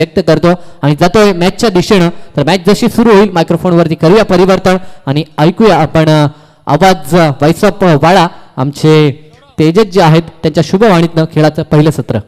व्यक्त करतो आणि जातोय मॅचच्या दिशेनं. तर मॅच जशी सुरू होईल मायक्रोफोनवरती करूया परिवर्तन आणि ऐकूया आपण आवाज वैसप वाळा आमचे तेजस जे आहेत त्यांच्या शुभवाणीतनं खेळाचं पहिलं सत्र.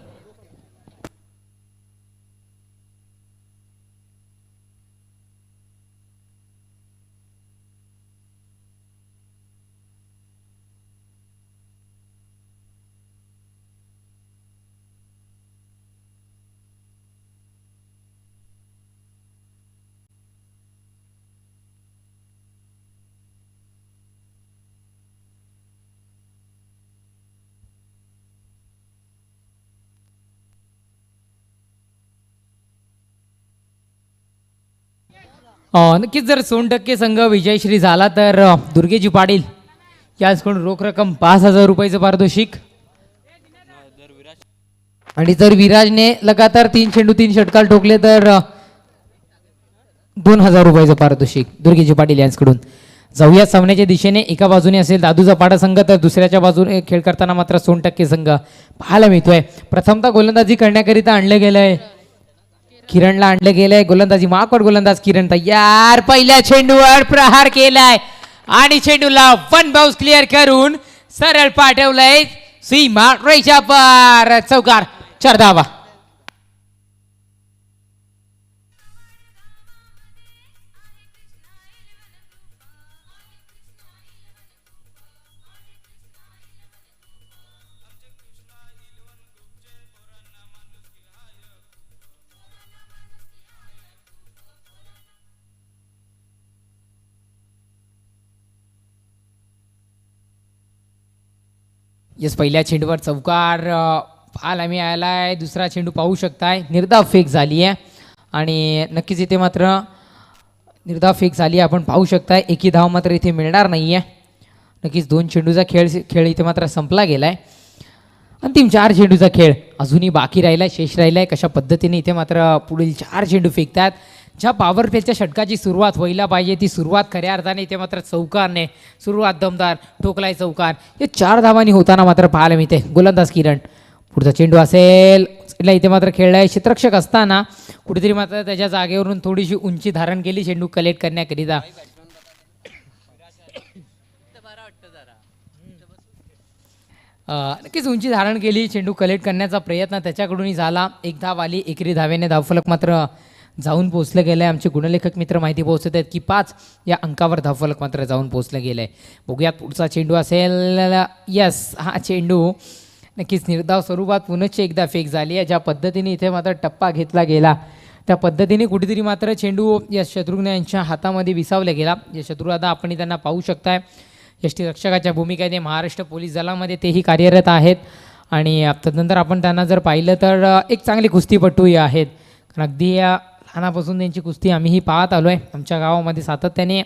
नक्कीच जर 100% संघ विजयश्री झाला तर दुर्गेजी पाटील याचकडून रोख रक्कम 5,000 रुपयाचं पारितोषिक. आणि जर विराजने लगातार 3 चेंडू 3 षटकार ठोकले तर 2,000 रुपयाचं पारितोषिक दुर्गेजी पाटील यांच्याकडून. जाऊया सामन्याच्या दिशेने. एका बाजूने असेल दादूचा पाडा संघ तर दुसऱ्याच्या बाजूने खेळ करताना मात्र 100% संघ पाहायला मिळतोय. प्रथमतः गोलंदाजी करण्याकरिता आणलं गेलंय किरणला, आणलं गेलंय गोलंदाजी. माकड गोलंदाज किरण तयार. पहिल्या चेंडूवर प्रहार केलाय आणि चेंडूला वन बाउन्स क्लिअर करून सरळ पाठवलंय सीमा रेषा पार. चौकार, 4 धावा. येस, पहिल्या चेंडूवर चौकार पाहायला मिळालाय. दुसरा चेंडू पाहू शकताय निर्धाव फेक झाली आहे आणि नक्कीच इथे मात्र निर्धाव फेक झाली आहे. आपण पाहू शकताय एकी धाव मात्र इथे मिळणार नाही आहे. नक्कीच 2 चेंडूचा खेळ इथे मात्र संपला गेला आहे. अंतिम 4 चेंडूचा खेळ अजूनही बाकी राहिला आहे, शेष राहिला आहे. कशा पद्धतीने इथे मात्र पुढील 4 चेंडू फेकतात. ज्या पॉवर प्लेच्या षटकाची सुरुवात व्हायला पाहिजे ती सुरुवात खऱ्या अर्थाने इथे मात्र चौकारने सुरुवात दमदार ठोकलाय चौकार. हे 4 धावांनी होताना मात्र पाहायला मिळते. गोलंदाज किरण, पुढचा चेंडू असेल इथे मात्र खेळलाय. क्षेत्ररक्षक असताना कुठेतरी मात्र त्याच्या जागेवरून थोडीशी उंची धारण केली चेंडू कलेक्ट करण्याकरिता. नक्कीच उंची धारण केली, चेंडू कलेक्ट करण्याचा प्रयत्न त्याच्याकडूनही झाला. 1 धाव आली. एकेरी धावेने धावफलक मात्र जाऊन पोहोचलं गेलं आहे. आमचे गुणलेखक मित्र माहिती पोहोचत आहेत की 5 या अंकावर धावफलक मात्र जाऊन पोहोचलं गेलं आहे. बघूयात पुढचा चेंडू असेल. यस, हा चेंडू नक्कीच निर्धाव स्वरूपात पुनश्च एकदा फेक झाली आहे. ज्या पद्धतीने इथे मात्र टप्पा घेतला गेला त्या पद्धतीने कुठेतरी मात्र चेंडू या शत्रुघ्न यांच्या हातामध्ये विसावला गेला. या शत्रुघ्न आपण त्यांना पाहू शकताय यष्टीरक्षकाच्या भूमिकेने महाराष्ट्र पोलीस दलामध्ये तेही कार्यरत आहेत. आणि तदनंतर आपण त्यांना जर पाहिलं तर एक चांगली कुस्तीपटूही आहेत. कारण अगदी या लहानापासून त्यांची कुस्ती आम्हीही पाहत आलो आहे. आमच्या गावामध्ये सातत्याने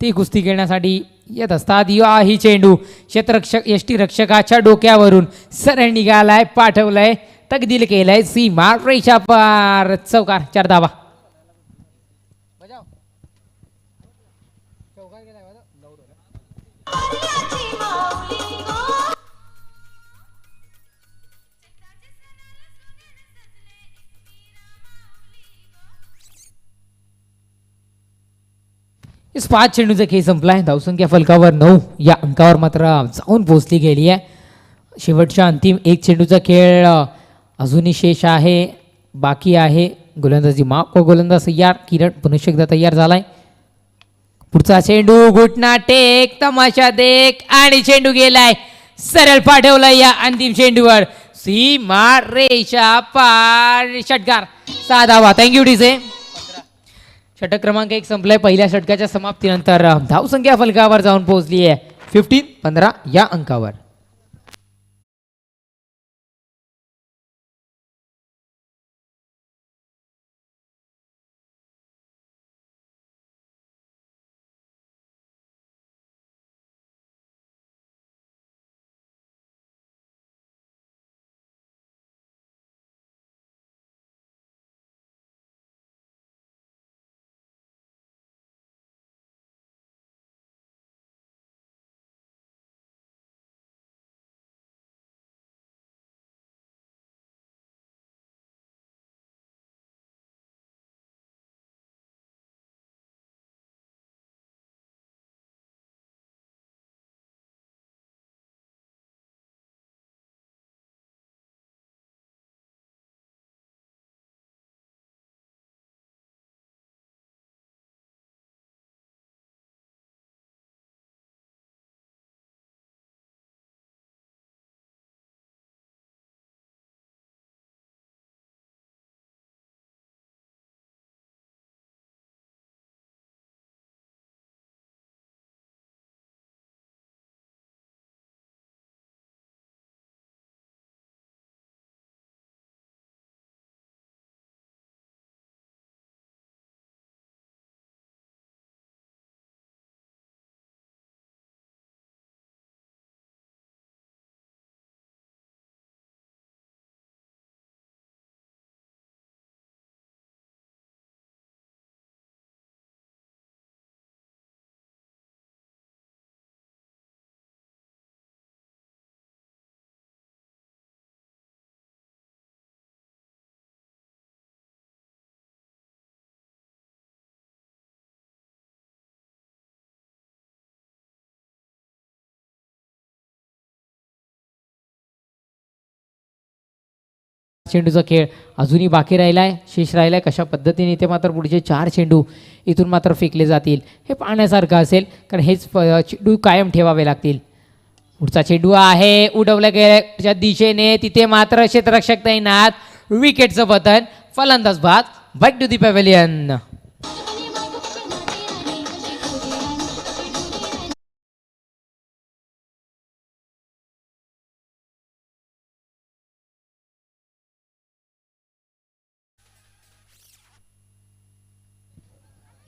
ती कुस्ती खेळण्यासाठी येत असतात. ही चेंडू क्षेत्ररक्षक यष्टीरक्षकाच्या डोक्यावरून सरळ निघालाय, पाठवलाय, तकदील केलाय सीमा रेषा पार. चौकार, 4 धावा. इस 5 चेंडूचा खेळ संपलाय. धावसंख्या फलकावर 9 या अंकावर मात्र जाऊन पोहोचली गेली आहे. शेवटच्या अंतिम 1 चेंडूचा खेळ अजूनही शेष आहे, बाकी आहे. गोलंदाजी माफ, गोलंदाज तयार. किरण पुनश्च एकदा तयार झालाय. पुढचा चेंडू घुटना टेक, तमाशा देख आणि चेंडू गेलाय सरळ पाठवलाय या अंतिम चेंडूवर सीमा रेषा पार. षटकार, 6 धावा. Thank you DJ. षटक क्रमांक 1 संपलाय. पहिल्या षटकाच्या समाप्तीनंतर धावसंख्या फलकावर जाऊन पोहोचली आहे 15 या अंकावर. चेंडूचा खेळ अजूनही बाकी राहिलाय, शेष राहिलाय. कशा पद्धतीने इथे मात्र पुढचे 4 चेंडू इथून मात्र फेकले जातील हे पाहण्यासारखं असेल, कारण हेच चेंडू कायम ठेवावे लागतील. पुढचा चेंडू आहे उडवल्या गेल्याच्या दिशेने, तिथे मात्र क्षेत्ररक्षक तैनात. विकेटचं पतन, फलंदाज बाद. Back to the pavilion.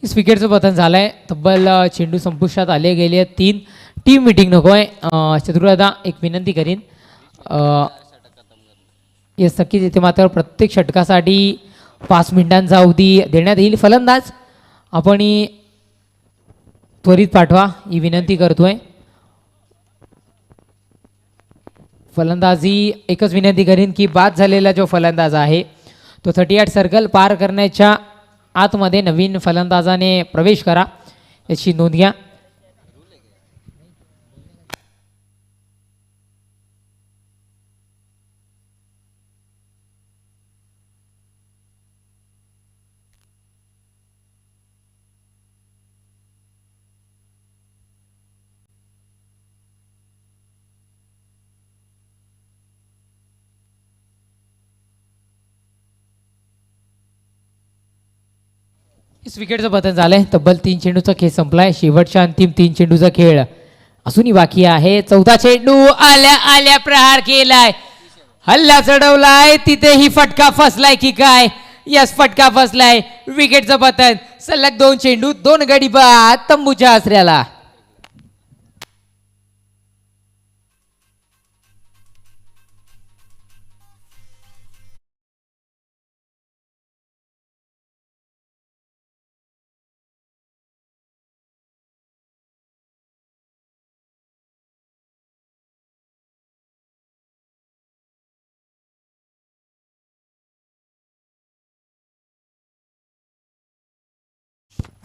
इस विकेटचं पतन झालंय. तब्बल चेंडू संपुष्टात आले गेले 3. टीम मीटिंग नकोय. चतुर्वेदा एक विनंती करीन, येस नक्कीच इथे मात्र प्रत्येक षटकासाठी 5 मिनिटांचा अवधी देण्यात येईल. फलंदाज आपण त्वरित पाठवा ही विनंती करतोय. फलंदाजी एकच विनंती करीन की बाद झालेला जो फलंदाज आहे तो 38 सर्कल पार करण्याच्या आतमध्ये नवीन फलंदाजाने प्रवेश करा याची नोंद घ्या. इस विकेटचं पतन झालंय. तब्बल 3 चेंडूचा खेळ संपलाय. शेवटच्या अंतिम 3 चेंडूचा खेळ अजूनही बाकी आहे. 14 चेंडू आल्या आल्या प्रहार केलाय, हल्ला चढवलाय, तिथेही फटका फसलाय की काय? यस, फटका फसलाय. विकेटचं पतन. सलग 2 चेंडू 2 गडी बाद तंबूच्या आसऱ्याला.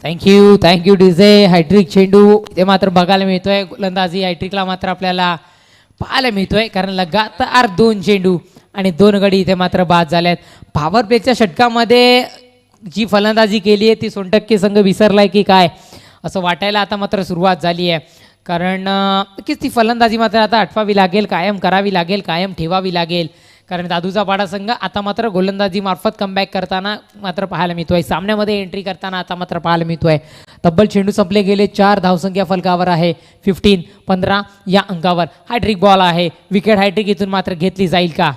Thank you DJ. हायट्रिक चेंडू ते मात्र बघायला मिळतोय. गोलंदाजी हायट्रिकला मात्र आपल्याला पाहायला मिळतोय, कारण लगातार 2 चेंडू आणि 2 गडी इथे मात्र बाद झाल्यात. पॉवर प्लेच्या षटकामध्ये जी फलंदाजी केली आहे ती 100% संघ विसरलाय की काय असं वाटायला आता मात्र सुरुवात झाली आहे. कारण नक्कीच ती फलंदाजी मात्र आता आठवावी लागेल, कायम करावी लागेल, कायम ठेवावी लागेल. कारण दादूचा पाडा संघ आता मात्र गोलंदाजी मार्फत कमबॅक करताना मात्र पाहायला मिळतोय, सामन्यामध्ये एंट्री करताना आता मात्र पाहायला मिळतोय. तब्बल चेंडू संपले गेले. 4 धावसंख्या फलकावर आहे. 15 या अंकावर हायट्रिक बॉल आहे. विकेट हायट्रिक इथून मात्र घेतली जाईल का?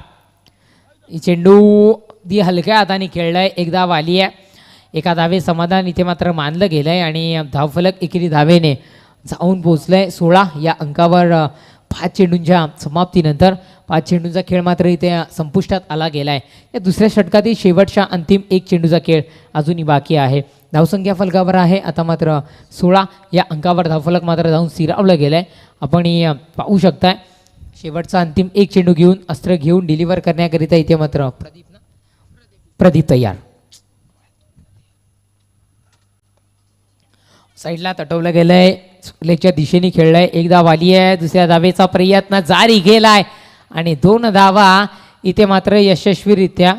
ही चेंडू दी हलक्या हाताने खेळलाय. एक धाव आली आहे. एका धावे समाधान इथे मात्र मानलं गेलंय आणि धावफलक एकेरी धावेने जाऊन पोहोचलंय 16 या अंकावर. 5 चेंडूंच्या समाप्तीनंतर 5 चेंडूंचा खेळ मात्र इथे संपुष्टात आला गेलाय. या दुसऱ्या षटकातील शेवटच्या अंतिम 1 चेंडूचा खेळ अजूनही बाकी आहे. धावसंख्या फलकावर आहे आता मात्र 16 या अंकावर. धावफलक मात्र जाऊन स्थिरावलं गेलंय. आपण पाहू शकताय शेवटचा अंतिम 1 चेंडू घेऊन अस्त्र घेऊन डिलिव्हर करण्याकरिता इथे मात्र प्रदीप तयार. साईडला तटवलं गेलंय. लेगच्या दिशेने खेळलाय. 1 धाव आली आहे. दुसऱ्या धावेचा प्रयत्न जारी गेलाय आणि 2 धावा इथे मात्र यशस्वीरित्या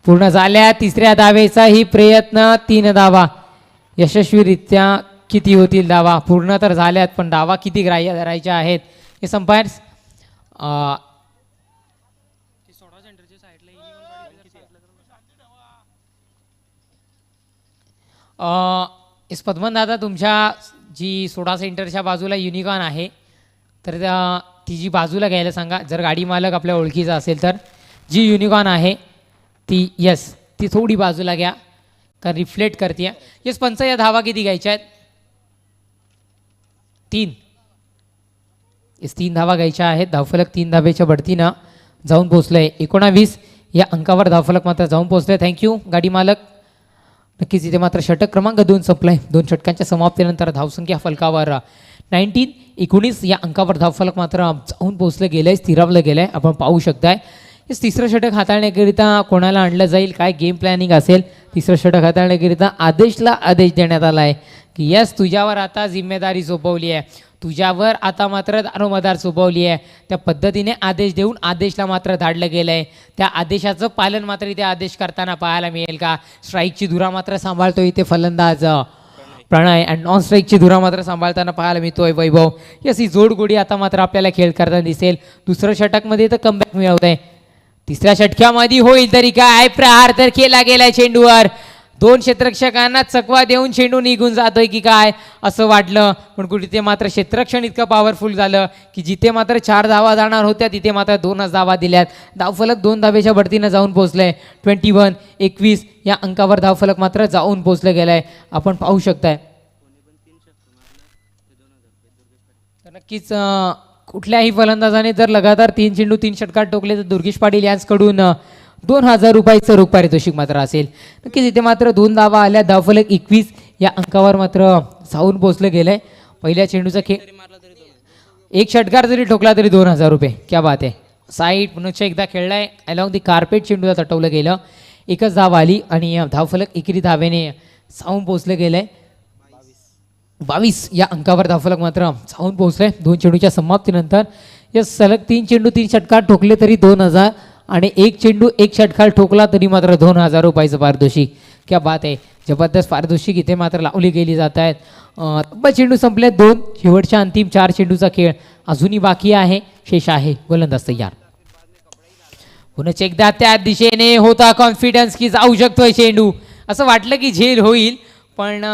पूर्ण झाल्या. तिसऱ्या धावेचाही प्रयत्न. 3 धावा यशस्वीरित्या. किती होतील धावा? पूर्ण तर झाल्यात, पण धावा किती ग्राह्य धरायच्या आहेत हे संपायर्स इस पद्मन दादा, तुमच्या जी सोडा सेंटरच्या बाजूला युनिकॉर्न आहे तर ती जी बाजूला घ्यायला सांगा. जर गाडी मालक आपल्या ओळखीचा असेल तर जी युनिकॉर्न आहे ती ती थोडी बाजूला घ्या, कारण रिफ्लेक्ट करते. यस पंच, या धावा किती घ्यायच्या आहेत? 3. 3 धावा घ्यायच्या आहेत. धावफलक 3 धावेच्या बढतीनं जाऊन पोहोचलंय. 19 या अंकावर धावफलक मात्र जाऊन पोहोचलंय. थँक्यू गाडी मालक. नक्कीच इथे मात्र षटक क्रमांक 2 संपलाय. 2 षटकांच्या समाप्तीनंतर धावसंख्या फलकावर 19 या अंकावर धावफलक मात्र जाऊन पोहोचलं गेलंय, स्थिरावलं गेलंय. आपण पाहू शकताय. तिसरं षटक हाताळण्याकरिता कोणाला आणलं जाईल, काय गेम प्लॅनिंग असेल? तिसरं षटक हाताळण्याकरिता आदेश देण्यात आला आहे की यस, तुझ्यावर आता जिम्मेदारी सोपवली आहे. तुझ्यावर आता मात्र दारोमदार सोपवली आहे. त्या पद्धतीने आदेश देऊन आदेशला मात्र धाडलं गेलं आहे. त्या आदेशाचं पालन मात्र इथे आदेश करताना पाहायला मिळेल का? स्ट्राईकची धुरा मात्र सांभाळतो इथे फलंदाज प्रणय आणि नॉन स्ट्राईकची धुरा मात्र सांभाळताना पाहायला मिळतोय वैभव. यस, ही जोडगोडी आता मात्र आपल्याला खेळ करताना दिसेल. दुसऱ्या षटकमध्ये तर कमबॅक मिळवत आहे. तिसऱ्या षटकामध्ये होईल तरी काय? प्रहार तर केला गेलाय चेंडूवर. दोन क्षेत्ररक्षकांना चकवा देऊन चेंडू निघून जातोय की काय असं वाटलं, पण कुठे ते मात्र क्षेत्ररक्षण इतकं पॉवरफुल झालं की जिथे मात्र 4 धावा जाणार होत्या तिथे मात्र 2च धावा दिल्यात. धावफलक 2 धावेच्या बढतीनं जाऊन पोहोचलंय. 21-21 या अंकावर धावफलक मात्र जाऊन पोहोचलं गेलंय. आपण पाहू शकताय. तर नक्कीच कुठल्याही फलंदाजाने जर लगातार 3 चेंडू 3 षटकार टोकले तर दुर्गेश पाटील यांच्याकडून 2000 रुपयाचं रोख पारितोषिक मात्र असेल. नक्कीच इथे मात्र 2 धावा आल्या. धावफलक 21 या अंकावर मात्र जाऊन पोहोचलं गेलंय. पहिल्या चेंडूचा खेळ एक षटकार जरी ठोकला तरी 2000 रुपये. क्या बात आहे. साईड पुन्हा एकदा खेळलाय अलॉंग दी कार्पेट. चेंडूला तटवलं गेलं. एकच धाव आली आणि धावफलक एकेरी धावेने जाऊन पोहोचलं गेलंय. 22 या अंकावर धावफलक मात्र जाऊन पोहोचलंय 2 चेंडूच्या समाप्तीनंतर. या सलग 3 चेंडू 3 षटकार ठोकले तरी 2000 आणि 1 चेंडू 1 षटकार ठोकला तरी मात्र 2000 रुपयाचं पारितोषिक. क्या बात आहे. जबरदस्त पारितोषिक इथे मात्र लावली गेली जात आहेत. तब्बल चेंडू संपले 2. शेवटच्या अंतिम 4 चेंडूचा खेळ अजूनही बाकी आहे. शेष आहे गोलंदाज तयार. पुन्हा एकदा त्या दिशेने होता कॉन्फिडन्स की जाऊ शकतोय चेंडू. असं वाटलं की झेल होईल, पण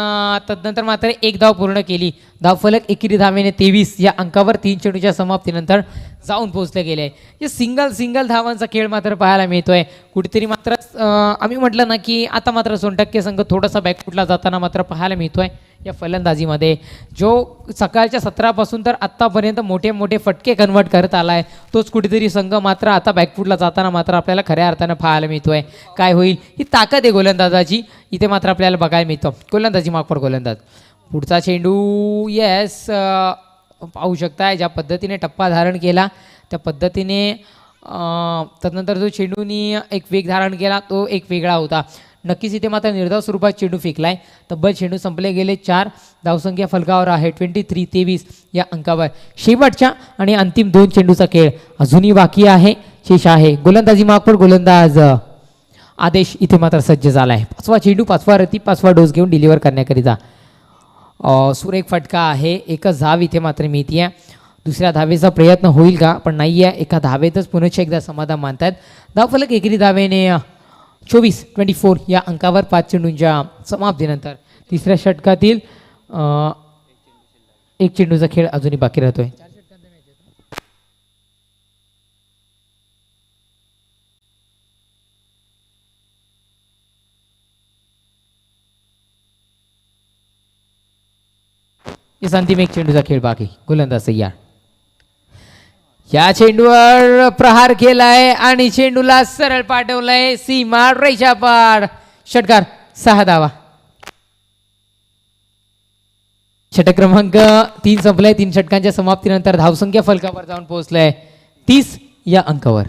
तदनंतर मात्र 1 धाव पूर्ण केली. धावफलक एकेरी धावेने 23 या अंकावर 3 चेंडूच्या समाप्तीनंतर जाऊन पोहोचले गेले. हे सिंगल धावांचा खेळ मात्र पाहायला मिळतोय. कुठेतरी मात्र आम्ही म्हटलं ना की आता मात्र 100% संघ थोडासा बॅकफुटला जाताना मात्र पाहायला मिळतोय या फलंदाजीमध्ये. जो सकाळच्या 17 पासून तर आत्तापर्यंत मोठे फटके कन्वर्ट करत आलाय, तोच कुठेतरी संघ मात्र आता बॅकफुटला जाताना मात्र आपल्याला खऱ्या अर्थानं पाहायला मिळतोय. काय होईल ही ताकद आहे गोलंदाजाची इथे मात्र आपल्याला बघायला मिळतं. गोलंदाजी मागपर गोलंदाज. पुढचा चेंडू येस पाहू शकताय ज्या पद्धतीने टप्पा धारण केला त्या पद्धतीने तदनंतर जो चेंडूनी एक वेग धारण केला तो एक वेगळा होता. नक्कीच इथे मात्र निर्धाव स्वरूपात चेंडू फेकलाय. तब्बल चेंडू संपले गेले 4. धावसंख्या फलकावर आहे 23-23 या अंकावर. शेवटच्या आणि अंतिम 2 चेंडूचा खेळ अजूनही बाकी आहे. शेष आहे गोलंदाजी मागपर गोलंदाज आदेश इथे मात्र सज्ज झाला आहे. 5वा चेंडू 5वा रती 5वा डोस घेऊन डिलिव्हर करण्याकरिता सुरेख फटका आहे. एकच धाव इथे मात्र मिळते. दुसऱ्या धावेचा प्रयत्न होईल का, पण नाही आहे. एका धावेतच पुन्हा एकदा समाधान मानतात. धावफलक एकेरी धावेने 24-24 या अंकावर 5 चेंडूंच्या समाप्तीनंतर तिसऱ्या षटकातील 1 चेंडूचा खेळ अजूनही बाकी राहतोय. अंतिम 1 चेंडूचा खेळ बाकी. गोलंदाज तयार. या चेंडूवर प्रहार केलाय आणि चेंडूला सरळ पाठवलाय सीमा रेषा पार. षटकार 6 धावा. षटक क्रमांक 3 संपलाय. 3 षटकांच्या समाप्तीनंतर धावसंख्या फलकावर जाऊन पोहोचलाय 30 या अंकावर.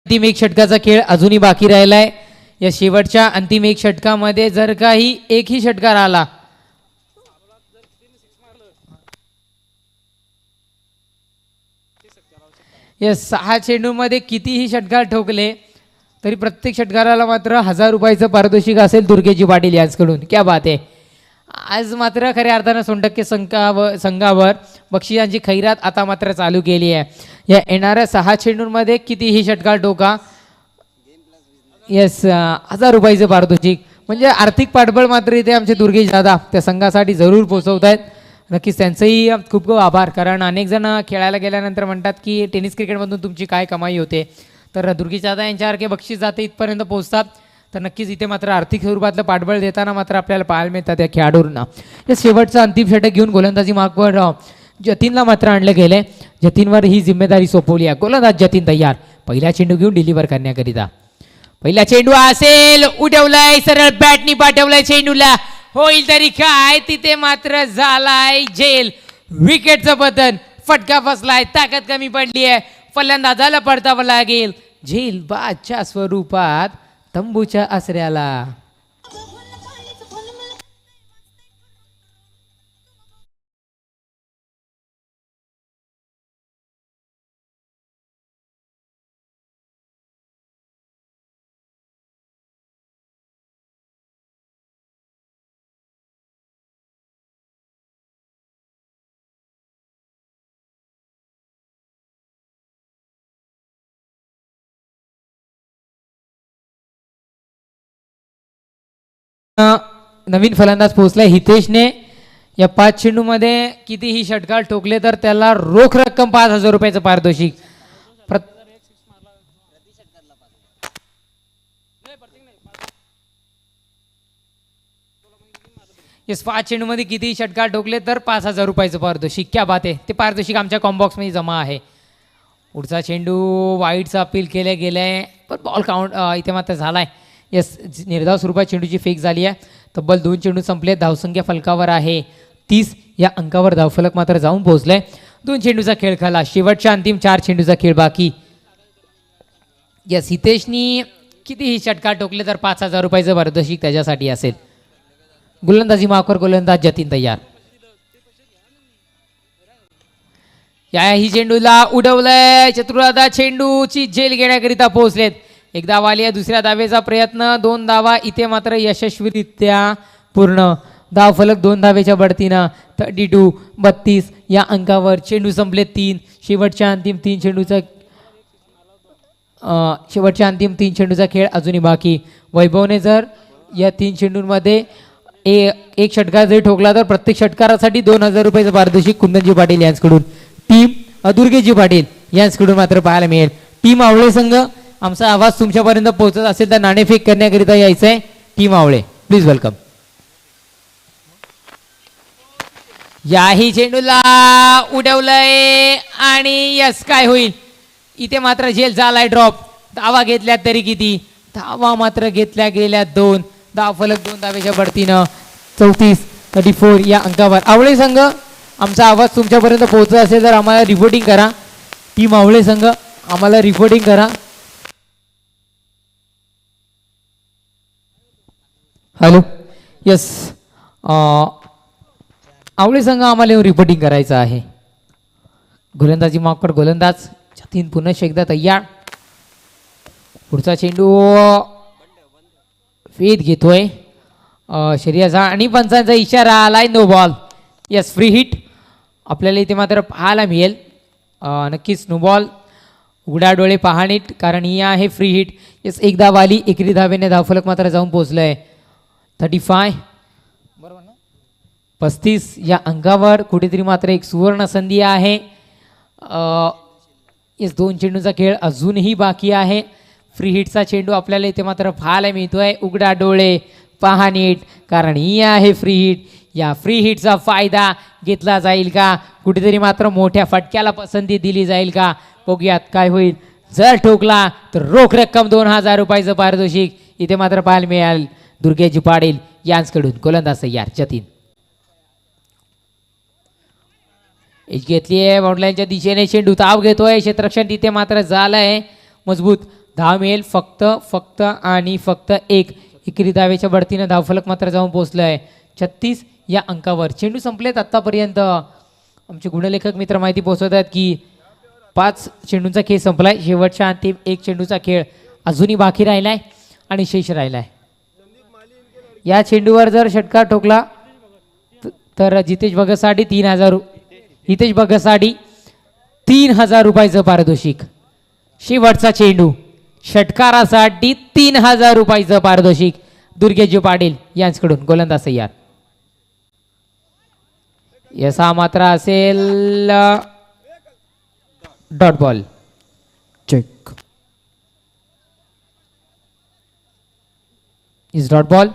अंतिम 1 षटकाचा खेळ अजूनही बाकी राहिलाय. या शेवटच्या अंतिम 1 षटकामध्ये जर काही एकही षटकार आला या 6 चेंडूमध्ये कितीही षटकार ठोकले तरी प्रत्येक षटकाराला मात्र 1000 रुपयाचं पारितोषिक असेल दुर्गेजी पाटील यांच्याकडून. क्या बात आहे. आज मात्र खऱ्या अर्थानं 100% संघावर बक्षिसांची खैरात आता मात्र चालू केली आहे. या येणाऱ्या 6 चेंडूंमध्ये कितीही षटकार टोका येस 1000 रुपयाचं पारितोषिक. म्हणजे आर्थिक पाठबळ मात्र इथे आमचे दुर्गेश दादा त्या संघासाठी जरूर पोचवत आहेत. नक्कीच त्यांचंही खूप खूप आभार. कारण अनेक जण खेळायला गेल्यानंतर म्हणतात की टेनिस क्रिकेटमधून तुमची काय कमाई होते, तर दुर्गेश दादा यांच्यासारखे बक्षीस जाते इथपर्यंत पोहोचतात. तर नक्कीच इथे मात्र आर्थिक स्वरूपातलं पाठबळ देताना मात्र आपल्याला पाहायला मिळतात या खेळाडूंना. या शेवटचा अंतिम षटक घेऊन गोलंदाजी मार्कवर जतीनला मात्र आणलं गेलंय. जतीनवर ही जिम्मेदारी सोपवली आहे. गोलंदाज जतीन तयार पहिला चेंडू घेऊन डिलिव्हर करण्याकरिता. पहिला चेंडू असेल, उडवलाय सरळ बॅटनी पाठवलाय चेंडूला, होईल तरी काय, तिथे मात्र झालाय झेल. विकेटचं पतन, फटका फसलाय, ताकद कमी पडली आहे, फलंदाजाला परतावं लागेल. झेल बादच्या स्वरूपात तंबूच्या आसऱ्याला. नवीन फलंदाज पोहोचलाय हितेशने. या 5 चेंडूमध्ये कितीही षटकार ठोकले तर त्याला रोख रक्कम 5,000 रुपयाचं पारितोषिक. येस 5 चेंडूमध्ये कितीही षटकार ठोकले तर 5,000 रुपयाचं पारितोषिक. क्या बात आहे. ते पारितोषिक आमच्या कॉम्बॉक्समध्ये जमा आहे. पुढचा चेंडू वाईटचा अपील केले गेले पण बॉल काउंट इथे मात्र झालाय. येस निर्धाव स्वरूपात चेंडूची फेक झाली आहे. तब्बल 2 चेंडू संपले. धावसंख्या फलकावर आहे 30. या अंकावर धावफलक मात्र जाऊन पोहोचलाय. 2 चेंडूचा खेळ खेळला. शेवटच्या अंतिम 4 चेंडूचा खेळ बाकी. येस हितेशनी कितीही षटकार ठोकले तर 5,000 रुपयाचं पारितोषिक त्याच्यासाठी असेल. गोलंदाजी मार्कवर गोलंदाज जतीन तयार. याही चेंडूला उडवलंय. चतुरादा चेंडूची झेल घेण्याकरिता पोहोचलेत. एकदा वालिया दुसऱ्या धावेचा प्रयत्न. 2 धावा इथे मात्र यशस्वीरित्या पूर्ण. धाव फलक 2 धावेच्या बढतीनं 32 या अंकावर चेंडू संपले 3. शेवटच्या अंतिम 3 चेंडूचा खेळ अजूनही बाकी. वैभवने जर या 3 चेंडूंमध्ये एक षटकार जरी ठोकला तर प्रत्येक षटकारासाठी 2,000 रुपयाचं पारितोषिक कुंदनजी पाटील यांच्याकडून, टीम दुर्गेशजी पाटील यांच्याकडून मात्र पाहायला मिळेल. टीम आवळे संघ आमचा आवाज तुमच्यापर्यंत पोहोचत असेल तर नाणेफेक करण्याकरिता यायचंय. Team Awale please welcome. याही चेंडूला उडवलंय आणि यस काय होईल. इथे मात्र झेल झालाय ड्रॉप. धावा घेतल्यात तरी किती. धावा मात्र घेतल्या गेल्या 2. धाव फलक 2 धावेच्या बढतीनं 34 या अंकावर. आवळे संघ आमचा आवाज तुमच्यापर्यंत पोहोचत असेल तर आम्हाला रिपोर्टिंग करा. टीम आवळे संघ आम्हाला रिपोर्टिंग करा. हॅलो यस आवळे संघ आम्हाला येऊन रिपोर्टिंग करायचं आहे. गोलंदाजी मार्कवर गोलंदाज जतीन पुन्हा एकदा तयार. पुढचा चेंडू वेध घेतोय शर्यचा आणि पंचांचा इशारा आलाय. No ball. Yes free hit आपल्याला इथे मात्र पाहायला मिळेल. नक्कीच नो बॉल. उघडा डोळे पहा नीट कारण ही आहे फ्री हिट. यस एकदा वाली एकरी धावेने धावफलक मात्र जाऊन पोहोचलंय. 35 बरोबर ना 35 या अंकावर कुठेतरी मात्र एक सुवर्ण संधी आहे. यस 2 चेंडूचा खेळ अजूनही बाकी आहे. फ्री हिटचा चेंडू आपल्याला इथे मात्र पाहायला मिळतोय. उघडा डोळे पहा नीट कारण ही आहे फ्री हिट. या फ्री हिटचा फायदा घेतला जाईल का. कुठेतरी मात्र मोठ्या फटक्याला पसंती दिली जाईल का. बघूयात काय होईल. जर ठोकला तर रोख रक्कम 2,000 रुपयाचं पारितोषिक इथे मात्र पाहायला मिळेल. दुर्गेशजी पाटील यांच्याकडून गोलंदाज तयार जतीन. एच घेतली आहे बाउंड्रीच्या दिशेने. चेंडू ताव घेतोय. क्षेत्ररक्षण तिथे मात्र झालंय मजबूत. धाव मिळेल फक्त आणि फक्त एकरी धावेच्या बढतीनं धावफलक मात्र जाऊन पोहोचलंय 36 या अंकावर. चेंडू संपलेत आत्तापर्यंत. आमचे गुणलेखक मित्र माहिती पोहोचवतात की 5 चेंडूंचा खेळ संपलाय. शेवटच्या अंतिम 1 चेंडूचा खेळ अजूनही बाकी राहिलाय आणि शेष राहिलाय. या चेंडूवर जर षटकार ठोकला तर जितेश भगतसाठी 3,000 हितेश भगतसाठी 3,000 रुपयाचं पारितोषिक. शेवटचा चेंडू षटकारासाठी 3,000 रुपयाचं पारितोषिक दुर्गेशजी पाटील यांच्याकडून गोलंदाज तयार. यसा मात्र असेल dot ball. Check. Is dot ball.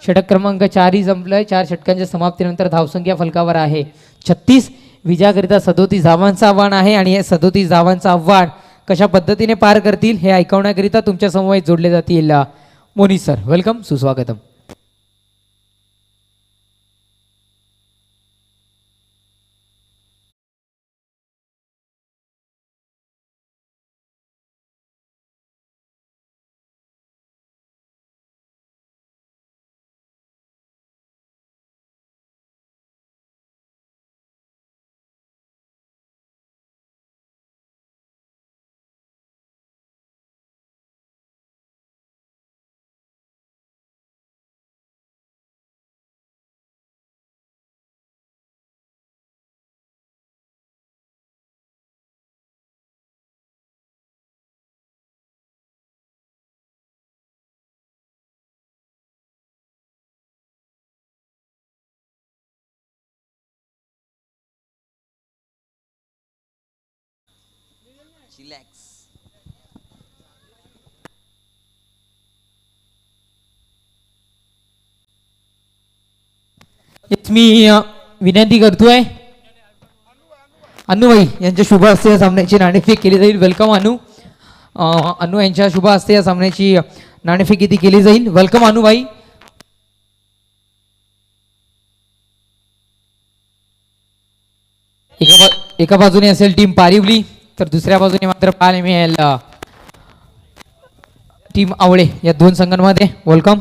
षटक क्रमांक 4 ही संपलंय. 4 षटकांच्या समाप्तीनंतर धावसंख्या फलकावर आहे 36. विजयाकरिता 37 धावांचं आव्हान आहे आणि हे 37 धावांचं आव्हान कशा पद्धतीने पार करतील हे ऐकवण्याकरिता तुमच्या समवेत जोडले जातील मोनिश सर. वेलकम, सुस्वागतम. मी विनंती करतोय अनुभाई यांच्या शुभ हस्ते या सामन्याची नाणेफेक केली जाईल. वेलकम अनु. अनु यांच्या शुभ हस्ते या सामन्याची नाणेफेक किती केली जाईल. वेलकम अनुभाई. एका बाजूने असेल टीम पारिवली तर दुसऱ्या बाजूने मात्र पाहायला मिळेल टीम आवळे. या दोन संघांमध्ये वेलकम,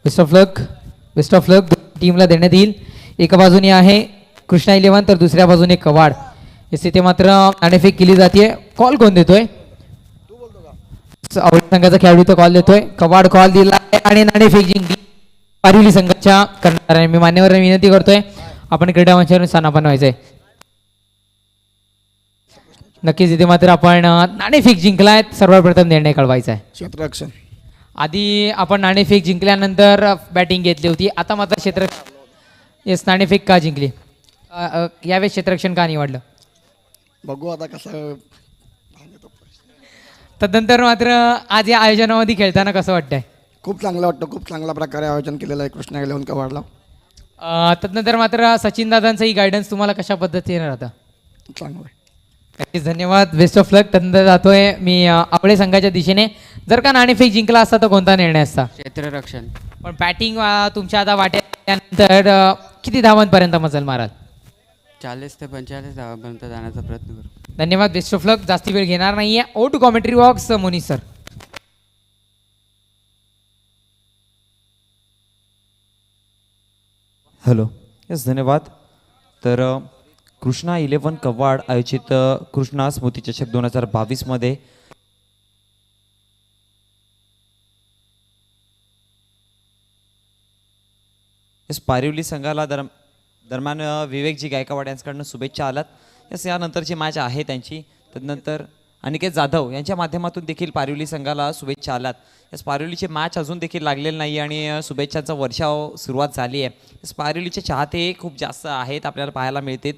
बेस्ट ऑफ लक टीमला देण्यात येईल. एका बाजूने आहे कृष्णा 11 तर दुसऱ्या बाजूने कवाड. इथे मात्र नाणेफेक केली जाते. कॉल कोण देतोय. आवळे संघाचा खेळाडू तो कॉल देतोय. कवाड कॉल दिला आणि नाणेफेक जिंकली पारिवली संघाच्या करणाऱ्याने. मी मान्यवर विनंती करतोय आपण क्रीडा मंचावरून स्थानापन्न व्हायचंय. नक्कीच इथे मात्र आपण नाणेफेक जिंकलाय. सर्वप्रथम निर्णय कळवायचा आहे. क्षेत्ररक्षण. आधी आपण नाणेफेक जिंकल्यानंतर बॅटिंग घेतली होती. आता मात्र येस नाणेफेक का जिंकली. यावेळेस क्षेत्ररक्षण का निवडलं. बघू आता कसं. तदनंतर मात्र आज या आयोजनामध्ये खेळताना कसं वाटतंय. खूप चांगलं वाटतं. खूप चांगल्या प्रकारे आयोजन केलेलं आहे कृष्णा 11 कवाडला. तदनंतर मात्र सचिन दादांचंही गायडन्स तुम्हाला कशा पद्धतीने राहतं. चांगलं आहे. नक्कीच धन्यवाद. बेस्ट ऑफ लक. तदनंतर जातोय मी आपले संघाच्या दिशेने. जर का नाणेफेक जिंकला असता तर कोणता निर्णय असता. क्षेत्ररक्षण. पण बॅटिंग तुमच्या आता वाट्यानंतर किती धावांपर्यंत मजल माराल. 40 ते 45 धावांपर्यंत जाण्याचा प्रयत्न करू. धन्यवाद. Best of luck. जास्ती वेळ घेणार नाहीये. Over to commentary box Monish sir. Hello. Yes धन्यवाद. तर कृष्णा 11 कवाड आयोजित कृष्णा स्मृती चषक 2022 मध्ये यस पारिवली संघाला दरम्यान विवेकजी गायकवाड यांच्याकडनं शुभेच्छा आलात. यस यानंतरची मॅच आहे त्यांची. तदनंतर अनिकेत जाधव यांच्या माध्यमातून देखील पारिवली संघाला शुभेच्छा आलात. यस पारिवलीची मॅच अजून देखील लागलेली नाही आणि शुभेच्छांचा वर्षाव सुरुवात झाली आहे. यस पारिवलीचे चाहते खूप जास्त आहेत आपल्याला पाहायला मिळते.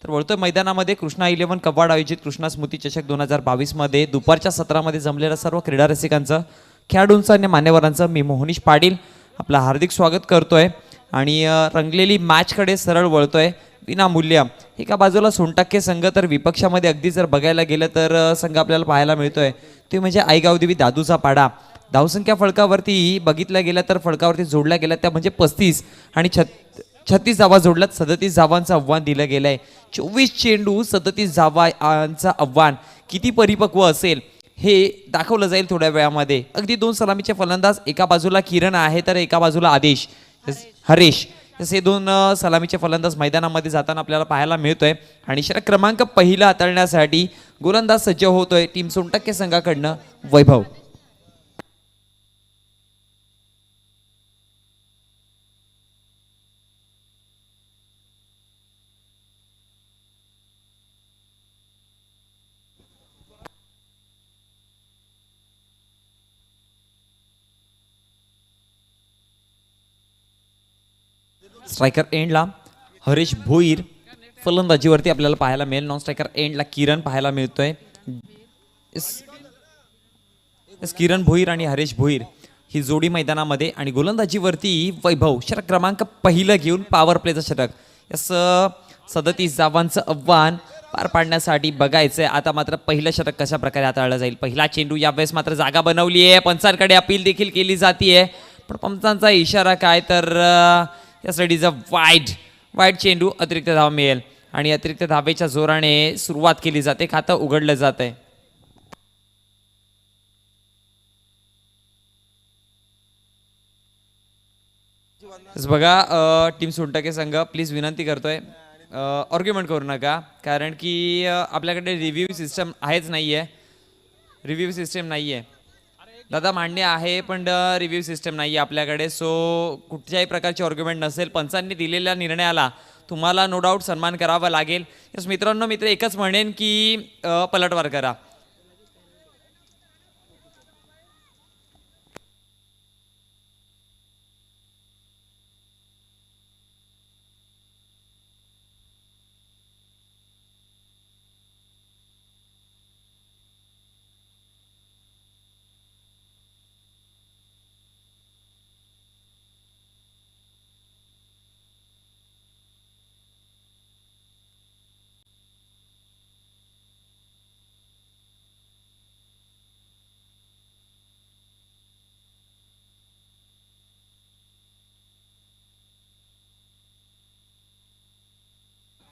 तर वळतोय मैदानामध्ये कृष्णा 11 कवाड आयोजित कृष्णा स्मृती चषक 2022 मध्ये दुपारच्या सत्रामध्ये जमलेल्या सर्व क्रीडा रसिकांचं, खेळाडूंचं आणि मान्यवरांचं मी मोहनीश पाटील आपलं हार्दिक स्वागत करतोय. आणि रंगलेली मॅचकडे सरळ वळतोय. विनामूल्य एका बाजूला सोनटक्के संघ तर विपक्षामध्ये अगदी जर बघायला गेलं तर संघ आपल्याला पाहायला मिळतोय ते म्हणजे आईगावदेवी दादूचा पाडा. धावसंख्या फलकावरती बघितल्या गेल्या तर फलकावरती जोडल्या गेल्या त्या म्हणजे 35 आणि 36 धावा जोडल्यात. 37 धावांचं आव्हान दिलं गेलं आहे. 24 चेंडू 37 धावांचं आव्हान किती परिपक्व असेल हे दाखवलं जाईल थोड्या वेळामध्ये. अगदी 2 सलामीचे फलंदाज, एका बाजूला किरण आहे तर एका बाजूला आदेश हरेश. हे 2 सलामीचे फलंदाज मैदानामध्ये जाताना आपल्याला पाहायला मिळतोय. आणि षटक क्रमांक पहिला हाताळण्यासाठी गोलंदाज सज्ज होतोय टीम सोनटक्के संघाकडनं वैभव. स्ट्रायकर एंडला हरेश भोईर, फलंदाजीवरती आपल्याला पाहायला मिळेल. नॉन स्ट्रायकर एंडला किरण पाहायला मिळतोय. किरण भोईर आणि हरेश भोईर ही जोडी मैदानामध्ये आणि गोलंदाजीवरती वैभव षटक क्रमांक पहिलं घेऊन पॉवर प्लेचं षटक. यस 37 धावांचं आव्हान पार पाडण्यासाठी बघायचंय आता मात्र पहिलं षटक कशा प्रकारे हाताळलं जाईल. पहिला चेंडू यावेळेस मात्र जागा बनवली आहे, पंचांकडे अपील देखील केली जाते, पण पंचांचा इशारा काय तर यासाठी इज अ वाईड चेंडू, अतिरिक्त धाव मिळेल आणि अतिरिक्त धावेच्या जोराने सुरुवात केली जाते, खातं उघडलं जात आहे. बघा टीम सोनटके संघ प्लीज विनंती करतोय आर्ग्युमेंट करू नका, कारण की आपल्याकडे रिव्ह्यू सिस्टम आहेच नाही आहे, रिव्ह्यू सिस्टम नाही आहे दादा, मान्य आहे पण रिव्ह्यू सिस्टम नाही आहे आपल्याकडे. सो कुठल्याही प्रकारची आर्ग्युमेंट नसेल, पंचांनी दिलेल्या निर्णयाला तुम्हाला नो डाऊट सन्मान करावा लागेल. यस मित्रांनो, एकच म्हणेन की पलटवार करा.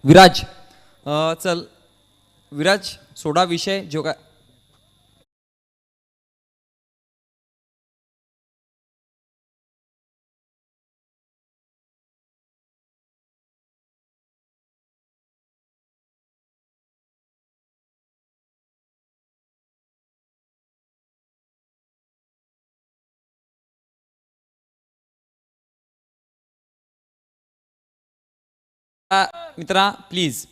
विराज चल विराज सोडा विषय जो काय मित्रा प्लीज.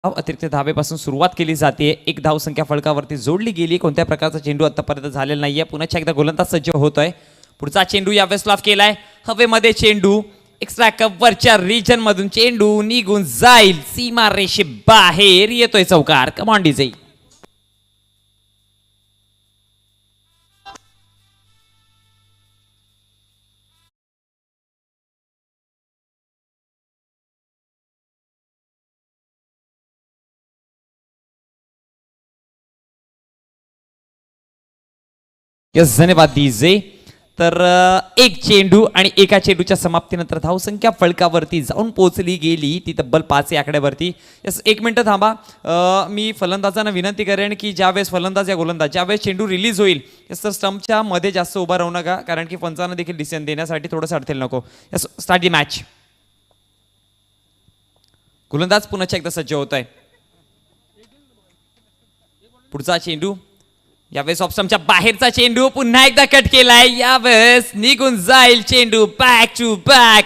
अतिरिक्त धावेपासून सुरुवात केली जाते, एक धाव संख्या फलकावरती जोडली गेली, कोणत्या प्रकारचा चेंडू आतापर्यंत झालेला नाहीये. पुन्हा एकदा गोलंदाज सज्ज होतोय, पुढचा चेंडू यावेळेस लाफ केलाय हवेमध्ये चेंडू एक्स्ट्रा कव्हरच्या रिजन मधून चेंडू निघून जाईल सीमा रेषे बाहेर येतोय चौकार. Come on DJ. यस धन्यवाद डीजे. तर एक चेंडू आणि एका चेंडूच्या समाप्तीनंतर धावसंख्या फलकावरती जाऊन पोहोचली गेली ती तब्बल 5 या आकड्यावरती. यस 1 मिनिट थांबा. मी फलंदाजांना विनंती करेन की ज्यावेळेस फलंदाज या गोलंदाज ज्यावेळेस चेंडू रिलीज होईल यस तर स्टंपच्या मध्ये जास्त उभा राहू नका कारण की पंचांना देखील डिसिजन देण्यासाठी थोडंसं अडथळे नको. Yes start the match. गोलंदाज पुन्हा एकदा सज्ज होत आहे. पुढचा चेंडू यावेळेस ऑप्शनच्या बाहेरचा चेंडू पुन्हा एकदा कट केलाय यावेळेस निघून जाईल चेंडू बॅक टू बॅक.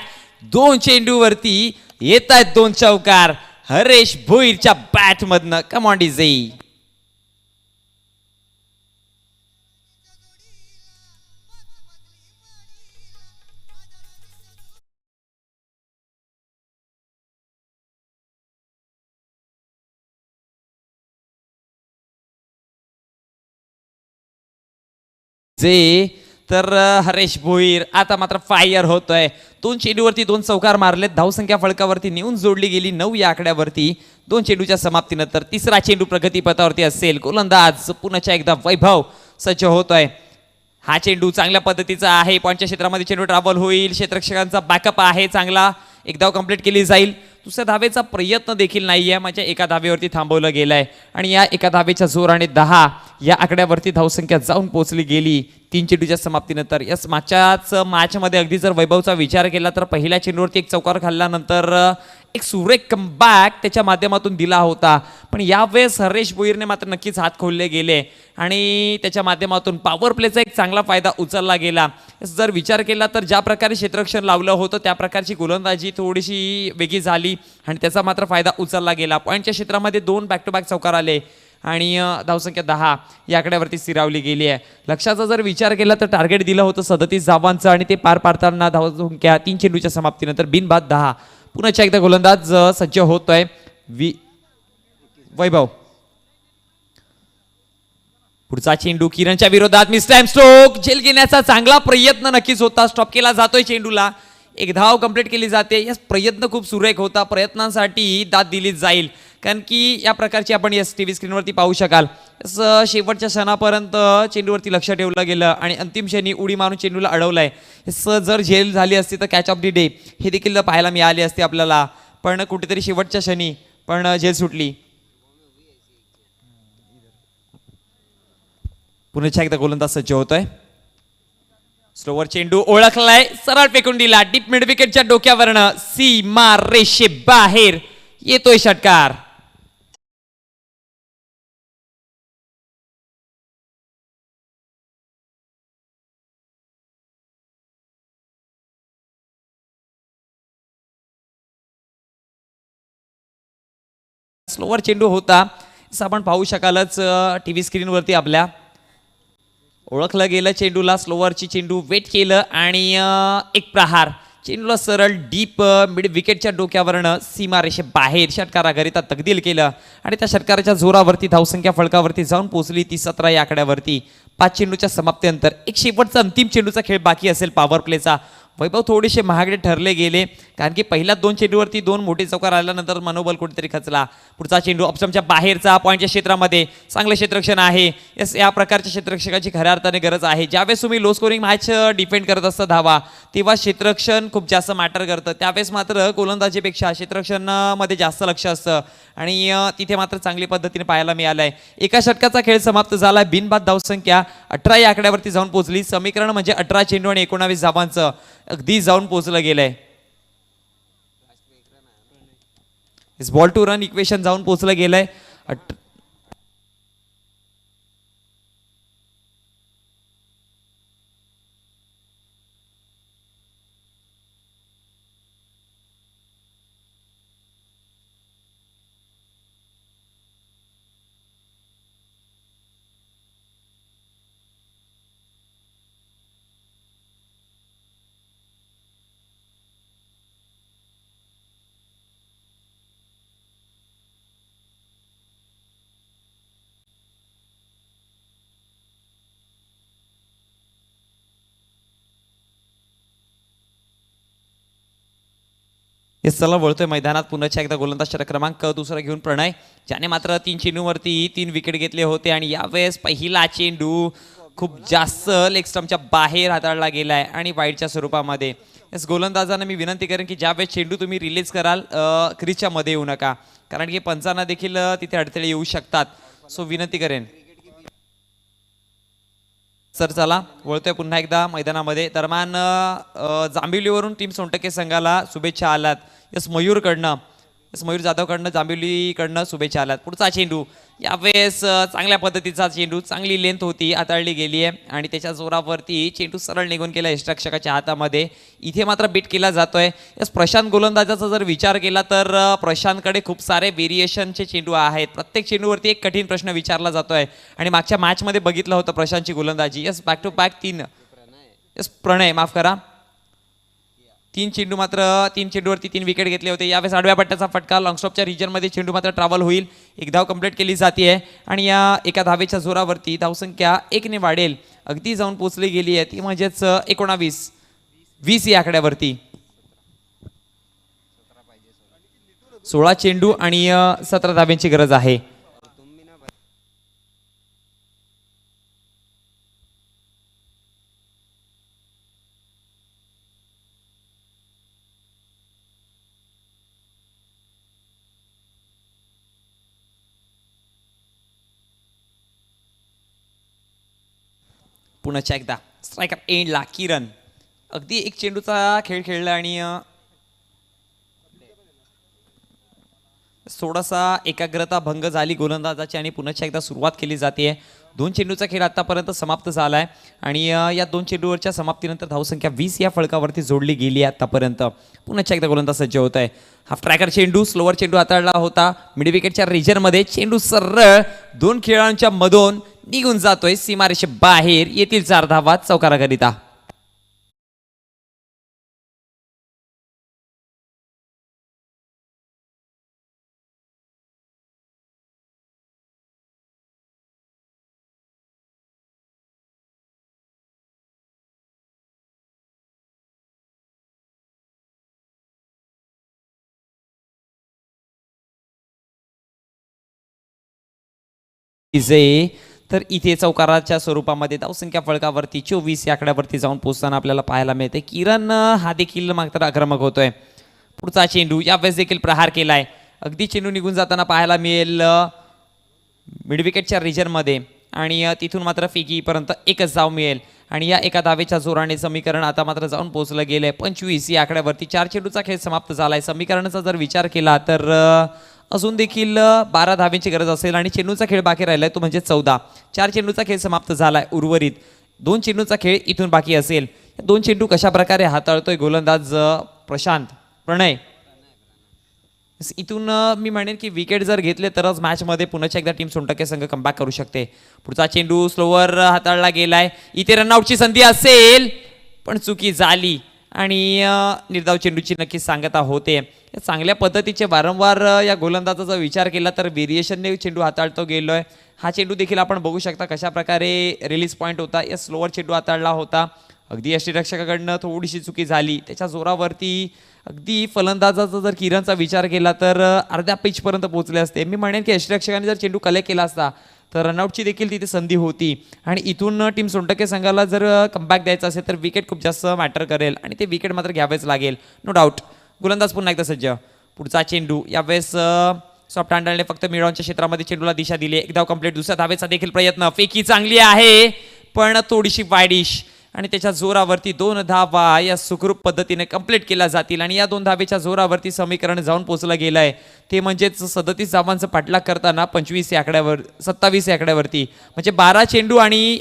2 चेंडूवरती येत आहेत 2 चौकार हरेश भोईरच्या बॅट मधनं. Come on DJ. तर हरेश भोईर आता मात्र फायर होतोय. 2 चेंडूवरती 2 चौकार मारलेत. धावसंख्या फलकावरती नेऊन जोडली गेली 9 या आकड्यावरती. 2 चेंडूच्या समाप्तीनंतर तिसरा चेंडू प्रगतीपथावरती असेल. गोलंदाज पुन्हा एकदा वैभव सज्ज होतोय. हा चेंडू चांगल्या पद्धतीचा आहे. पॉईंटच्या क्षेत्रामध्ये चेंडू ट्रॅव्हल होईल. क्षेत्ररक्षकांचा बॅकअप आहे चांगला. एक धाव कंप्लीट केली जाईल. दुसऱ्या धावेचा प्रयत्न देखील नाहीये म्हणजे एका धावेवरती थांबवलं गेलंय आणि या एका धावेच्या जोराने 10 या आकड्यावरती धावसंख्या जाऊन पोहोचली गेली 3 चेंडूच्या समाप्तीनंतर. यस मागच्याच मॅचमध्ये अगदी जर वैभवचा विचार केला तर पहिल्या चेंडूवरती एक चौकार खाल्ल्यानंतर एक सुरेख कमबॅक त्याच्या माध्यमातून दिला होता. पण यावेळेस हरेश भोईरने मात्र नक्कीच हात खोलले गेले आणि त्याच्या माध्यमातून पॉवर प्लेचा एक चांगला फायदा उचलला गेला. जर विचार केला तर ज्या प्रकारे क्षेत्ररक्षण लावलं होतं त्या प्रकारची गोलंदाजी थोडीशी वेगळी झाली आणि त्याचा मात्र फायदा उचलला गेला. पॉईंटच्या क्षेत्रामध्ये 2 बॅक टू बॅक चौकार आले आणि धावसंख्या 10 या आकड्यावरती स्थिरावली गेली आहे. लक्षाचा जर विचार केला तर टार्गेट दिलं होतं 37 धावांचं आणि ते पार पाडताना धावसंख्या 3 चेंडूच्या समाप्तीनंतर बिनबाद 10. पुन्हा एकदा गोलंदाज सज्ज होतोय वैभव. पुढचा चेंडू किरणच्या विरोधात मिस स्ट्रोक झेल घेण्याचा चांगला प्रयत्न नक्कीच होता. स्टॉप केला जातोय चेंडूला. एक धाव कंप्लीट केली जाते. यस प्रयत्न खूप सुरेख होता. प्रयत्नांसाठी दाद दिली जाईल कारण की या प्रकारची आपण यस टीव्ही स्क्रीनवरती पाहू शकाल. शेवटच्या क्षणापर्यंत चेंडूवरती लक्ष ठेवलं गेलं आणि अंतिम क्षणी उडी मारून चेंडूला अडवलंय. जर झेल झाली असती तर कॅच ऑफ द डे हे देखील पाहायला मिळाली असते आपल्याला पण कुठेतरी शेवटच्या क्षणी पण झेल सुटली. पुन्हा एकदा गोलंदाज सज्ज होतोय. स्लोवर चेंडू ओळखलाय सरळ फेकून दिला डीप मिड विकेटच्या डोक्यावरनं सीमा रेषे बाहेर येतोय षटकार. स्लोवर चेंडू होता असं आपण पाहू शकालच टीव्ही स्क्रीनवरती आपल्या. ओळखलं गेलं चेंडूला. स्लोवरची चेंडू वेट केलं आणि एक प्रहार चेंडूला सरळ डीप मिड विकेटच्या डोक्यावरनं सीमा रेषे बाहेर षटकाराकरिता तकदील केलं आणि त्या षटकाराच्या जोरावरती धावसंख्या फलकावरती जाऊन पोहोचली ती 17 या आकड्यावरती. 5 चेंडूच्या समाप्तीनंतर एक शेवटचा अंतिम चेंडूचा खेळ बाकी असेल पॉवर प्लेचा. वैभव थोडेसे महागडे ठरले गेले कारण की पहिल्या 2 चेंडूवरती 2 मोठे चौकार आल्यानंतर मनोबल कुठेतरी खचला. पुढचा चेंडू ऑप्शनच्या बाहेरचा पॉईंटच्या क्षेत्रामध्ये चांगलं क्षेत्ररक्षण आहे. या प्रकारच्या क्षेत्ररक्षकाची खऱ्या अर्थाने गरज आहे. ज्यावेळेस तुम्ही लो स्कोरिंग मॅच डिफेंड करत असता धावा तेव्हा क्षेत्ररक्षण खूप जास्त मॅटर करतं. त्यावेळेस मात्र गोलंदाजीपेक्षा क्षेत्ररक्षणामध्ये जास्त लक्ष असतं आणि तिथे मात्र चांगली पद्धतीने पाहायला मिळालं आहे. एका षटकाचा खेळ समाप्त झाला. बिनबाद धावसंख्या 18 या आकड्यावरती जाऊन पोहोचली. समीकरण म्हणजे 18 चेंडू आणि 19 धावांचं अगदी जाऊन पोहोचलं गेलंय. बॉल टू रन इक्वेशन जाऊन पोहोचलं गेलंय. हे चला वळतोय मैदानात पुन्हा एकदा गोलंदाज षटक क्रमांक दुसरा घेऊन प्रणय, ज्याने मात्र 3 चेंडूवरती 3 विकेट घेतले होते आणि यावेळेस पहिला चेंडू खूप जास्त लेग स्टंपच्या बाहेर हाताळला गेलाय आणि वाईडच्या स्वरूपामध्ये. यास गोलंदाजांना मी विनंती करेन की ज्यावेळेस चेंडू तुम्ही रिलीज कराल क्रीजच्या मध्ये येऊ नका, कारण की पंचांना देखील तिथे अडथळे येऊ शकतात. सो विनंती करेन. सर चला वळतोय पुन्हा एकदा मैदानामध्ये. दरम्यान जांभिवलीवरून टीम सोनटक्के संघाला शुभेच्छा आलात. यस मयूरकडनं, यस मयूर जाधवकडनं जांभिवलीकडनं शुभेच्छा आलात. पुढचा चेंडू यावेळेस चांगल्या पद्धतीचा चेंडू, चांगली लेंथ होती, हाताळली गेली आहे आणि त्याच्या जोरावरती चेंडू सरळ निघून गेला यष्टरक्षकाच्या हातामध्ये. इथे मात्र बीट केला जातोय. यस प्रशांत गोलंदाजाचा जर विचार केला तर प्रशांतकडे खूप सारे व्हेरिएशनचे चेंडू आहेत. प्रत्येक चेंडूवरती एक कठीण प्रश्न विचारला जातोय आणि मागच्या मॅचमध्ये बघितलं होतं प्रशांतची गोलंदाजी. Yes back to back 3, yes Pranay माफ करा, 3 चेंडूवरती 3 विकेट घेतले होते. यावेळेस आडव्या पट्ट्याचा फटका, लॉंगस्टॉपच्या रिजनमध्ये चेंडू मात्र ट्रॅव्हल होईल. एक धाव कंप्लीट केली जाते आणि या एका धावेच्या जोरावरती धावसंख्या 1 ने वाढेल, अगदी जाऊन पोचली गेली आहे. ती म्हणजेच 19-20 या आकड्यावरती. 16 चेंडू आणि 17 धाव्यांची गरज आहे. पुन्हा एकदा स्ट्रायकर एंडला किरण अगदी एक चेंडूचा खेळ खेळला आणि थोडासा एकाग्रता भंग झाली गोलंदाजाची आणि पुन्हा एकदा सुरुवात केली जाते. 2 चेंडूचा खेळ आतापर्यंत समाप्त झालाय आणि या 2 चेंडूवरच्या समाप्तीनंतर धावसंख्या 20 या फळकावरती जोडली गेली आहे आतापर्यंत. पुन्हा एकदा गोलंदाज सज्ज होत आहे. हाफ ट्रॅकर चेंडू, स्लोवर चेंडू हाताळला होता मिड विकेटच्या रिजनमध्ये. चेंडू सरळ 2 खेळांच्या मधून निघून जातोय सीमारेषे बाहेर. येथील 4 धावा चौकाराकरिता. तर इथे चौकाराच्या स्वरूपामध्ये धावसंख्या फळकावरती 24 या आकड्यावरती जाऊन पोहोचताना आपल्याला पाहायला मिळते. किरण हा देखील मात्र आक्रमक होतोय. पुढचा चेंडू यावेळेस देखील प्रहार केलाय. अगदी चेंडू निघून जाताना पाहायला मिळेल मिड विकेटच्या रिजनमध्ये आणि तिथून मात्र फेकीपर्यंत एकच धाव मिळेल आणि या एका धावेच्या जोराने समीकरण आता मात्र जाऊन पोहोचलं गेलंय 25 या आकड्यावरती. 4 चेंडूचा खेळ समाप्त झालाय. समीकरणाचा जर विचार केला तर अजून देखील 12 धावेची गरज असेल आणि चेंडूचा खेळ बाकी राहिलाय तो म्हणजे 14. 4 चेंडूचा खेळ समाप्त झालाय. उर्वरित 2 चेंडूचा खेळ इथून बाकी असेल. 2 चेंडू कशा प्रकारे हाताळतोय गोलंदाज प्रशांत प्रणय. इथून मी म्हणेन की विकेट जर घेतले तरच मॅचमध्ये पुन्हा एकदा टीम सोनटक्के संघ कमबॅक करू शकते. पुढचा चेंडू स्लोवर हाताळला गेलाय. इथे रनआउटची संधी असेल पण चुकी झाली आणि निर्धाव चेंडूची नक्कीच सांगता होते. चांगल्या पद्धतीचे वारंवार या गोलंदाजाचा विचार केला तर व्हेरिएशनने चेंडू हाताळतो गेलोय. हा चेंडू देखील आपण बघू शकता कशा प्रकारे रिलीज पॉईंट होता. या स्लोवर चेंडू हाताळला होता. अगदी यष्टीरक्षकाकडनं थोडीशी चुकी झाली. त्याच्या जोरावरती अगदी फलंदाजाचा जर किरणचा विचार केला तर अर्ध्या पिचपर्यंत पोहोचले असते. मी म्हणेन की यष्टीरक्षकाने जर चेंडू कलेक्ट केला असता तर रनआउटची देखील तिथे संधी होती आणि इथून टीम सोनटक्के संघाला जर कमबॅक द्यायचा असेल तर विकेट खूप जास्त मॅटर करेल आणि ते विकेट मात्र घ्यावेच लागेल नो डाऊट. गोलंदाज पुन्हा एकदा सज्ज. पुढचा चेंडू यावेळेस सॉफ्ट हँडलने फक्त मिडॉनच्या क्षेत्रामध्ये चेंडूला दिशा दिली. एक धाव कंप्लीट. दुसऱ्या धावेचा देखील प्रयत्न. फेकी चांगली आहे पण थोडीशी वाईडिश आणि त्याच्या जोरावरती 2 धावा या सुखरूप पद्धतीने कंप्लीट केल्या जातील आणि या 2 धावेच्या जोरावरती समीकरण जाऊन पोहोचलं गेलंय ते म्हणजेच 37 धावांचं पाठलाग करताना 27 या आकड्यावर 27 या आकड्यावरती म्हणजे 12 चेंडू आणि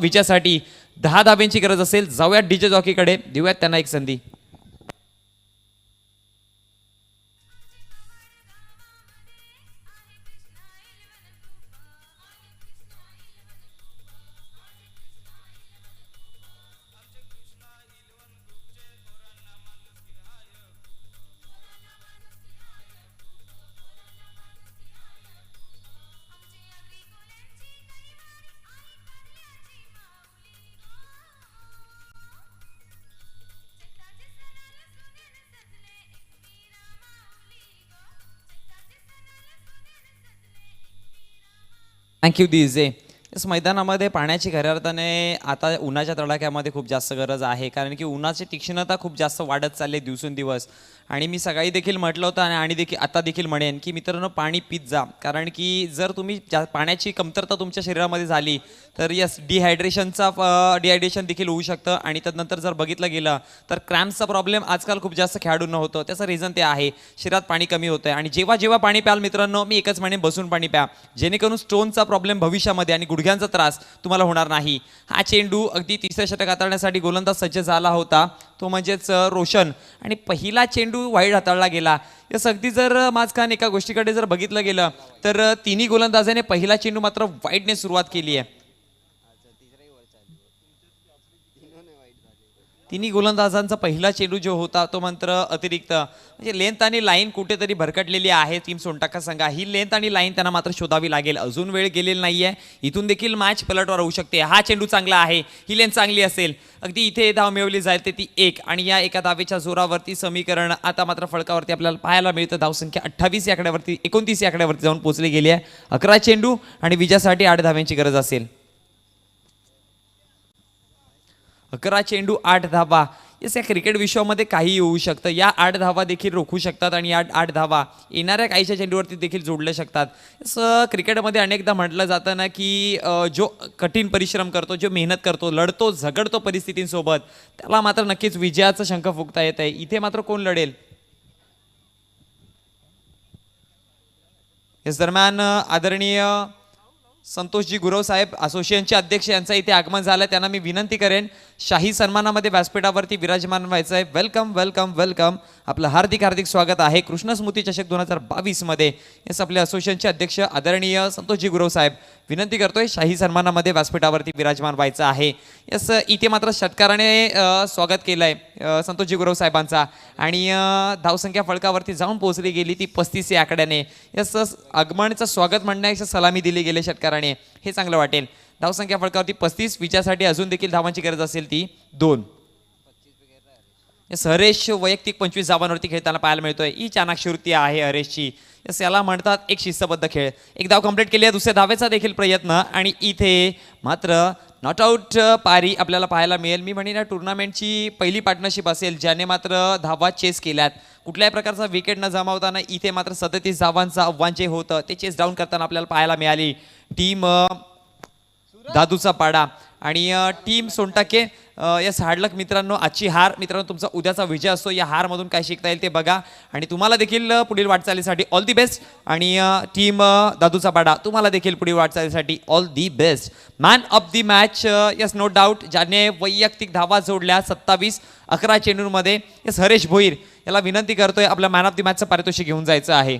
विजयासाठी 10 धाव्यांची गरज असेल. जाऊयात डीजे जॉकीकडे, देऊयात त्यांना एक संधी. थँक्यू दिजे. येस, मैदानामध्ये पाण्याची खऱ्या अर्थाने आता उन्हाच्या तडाख्यामध्ये खूप जास्त गरज आहे, कारण की उन्हाची तीक्ष्णता खूप जास्त वाढत चालली आहे दिवसेंदिवस. आणि मी सकाळी देखील म्हटलं होतं आणि देखील आता देखील म्हणेन की मित्रांनो, पाणी पीत जा, कारण की जर तुम्ही पाण्याची कमतरता तुमच्या शरीरामध्ये झाली तर यस डिहायड्रेशन देखील होऊ शकतं. आणि त्यानंतर जर बघितलं गेलं तर क्रॅम्पचा प्रॉब्लेम आजकाल खूप जास्त खेळाडूंना होतं. त्याचं रिझन ते आहे, शरीरात पाणी कमी होतं आहे. आणि जेव्हा जेव्हा पाणी प्याल मित्रांनो, मी एकच म्हणेन, बसून पाणी प्या, जेणेकरून स्टोनचा प्रॉब्लेम भविष्यामध्ये आणि गुडघ्यांचा त्रास तुम्हाला होणार नाही. हा चेंडू अगदी तिसऱ्या षटक हाताळण्यासाठी गोलंदाज सज्ज झाला होता, तो म्हणजेच रोशन. आणि पहिला चेंडू वाईड हाताळला गेला. यस, अगदी जर माझखान एका गोष्टीकडे जर बघितलं गेलं तर तिन्ही गोलंदाजाने पहिला चेंडू मात्र वाईडने सुरुवात केली आहे. तिन्ही गोलंदाजांचा पहिला चेंडू जो होता तो मात्र अतिरिक्त, म्हणजे लेंथ आणि लाईन कुठेतरी भरकटलेली आहे टीम सोनटक्का संघ. ही लेंथ आणि लाईन त्यांना मात्र शोधावी लागेल. अजून वेळ गेलेली नाहीये, इथून देखील मॅच पलटवार होऊ शकते. हा चेंडू चांगला आहे, ही लेंथ चांगली असेल, अगदी इथे धाव मिळवली जाईल ते ती 1. आणि या एका धावेच्या जोरावरती समीकरण आता मात्र फळकावरती आपल्याला पाहायला मिळतं. धावसंख्या 28 या आकड्यावरती 29 या आकड्यावरती जाऊन पोहोचली गेली आहे. 11 चेंडू आणि विजयासाठी 8 धाव्यांची गरज असेल. 11 चेंडू 8 धावा. येस, या क्रिकेट विश्वामध्ये काही होऊ शकतं. या 8 धावा देखील रोखू शकतात आणि या 8 धावा येणाऱ्या काहीच्या चेंडूवरती देखील जोडल्या शकतात. असं क्रिकेटमध्ये अनेकदा म्हटलं जातं ना की जो कठीण परिश्रम करतो, जो मेहनत करतो, लढतो झगडतो परिस्थितींसोबत, त्याला मात्र नक्कीच विजयाचं शंख फुंकता येत आहे. इथे मात्र कोण लढेल? याच दरम्यान आदरणीय संतोषजी गुरव साहेब, असोसिएशनचे अध्यक्ष, यांचं इथे आगमन झालं. त्यांना मी विनंती करेन, शाही सन्मानामध्ये व्यासपीठावरती विराजमान व्हायचं आहे. वेलकम वेलकम वेलकम, आपलं हार्दिक हार्दिक स्वागत आहे कृष्ण स्मृती चषक 2022 मध्ये. येस, आपले असोसिएशनचे अध्यक्ष आदरणीय संतोषजी गुरव साहेब, विनंती करतोय, शाही सन्मानामध्ये व्यासपीठावरती विराजमान व्हायचं आहे. यस, इथे मात्र षटकाराने स्वागत केलं आहे संतोषजी गुरव साहेबांचा. आणि धावसंख्या फळकावरती जाऊन पोहोचली गेली ती 35 या आकड्याने. यस, आगमनाचं स्वागत म्हणण्यापेक्षा सलामी दिली गेली षटकाराने, हे चांगलं वाटेल. धावसंख्या फळकावरती 35, विजयासाठी अजून देखील धावांची गरज असेल ती 2. हरेश वैयक्तिक 25 धावांवरती खेळताना पाहायला मिळतोय. ही चाणाक्षवृत्ती आहे हरेशची. यस, याला म्हणतात एक शिस्तबद्ध खेळ. एक धाव कंप्लीट केली आहे, दुसऱ्या धावेचा देखील प्रयत्न. आणि इथे मात्र नॉट आऊट पारी आपल्याला पाहायला मिळेल. मी म्हणेन या टुर्नामेंटची पहिली पार्टनरशिप असेल ज्याने मात्र धावा चेस केल्यात. कुठल्याही प्रकारचा विकेट न जमावताना इथे मात्र 37 धावांचं आव्हान जे होतं ते चेस डाऊन करताना आपल्याला पाहायला मिळाली टीम दादूचा पाडा. आणि टीम सोनटक्के, यस, हार्डलक मित्रांनो. आजची हार मित्रांनो तुमचा उद्याचा विजय असतो. या हारमधून काय शिकता येईल ते बघा आणि तुम्हाला देखील पुढील वाटचालीसाठी ऑल दी बेस्ट. आणि टीम दादूचा पाडा, तुम्हाला देखील पुढील वाटचालीसाठी all the best. Man of the match, yes, no doubt, ज्याने वैयक्तिक धावा जोडल्या 27 11 चेंडूंमध्ये, यस, हरेश भोईर. याला विनंती करतोय, आपल्या मॅन ऑफ दी मॅचचं पारितोषिक घेऊन जायचं आहे.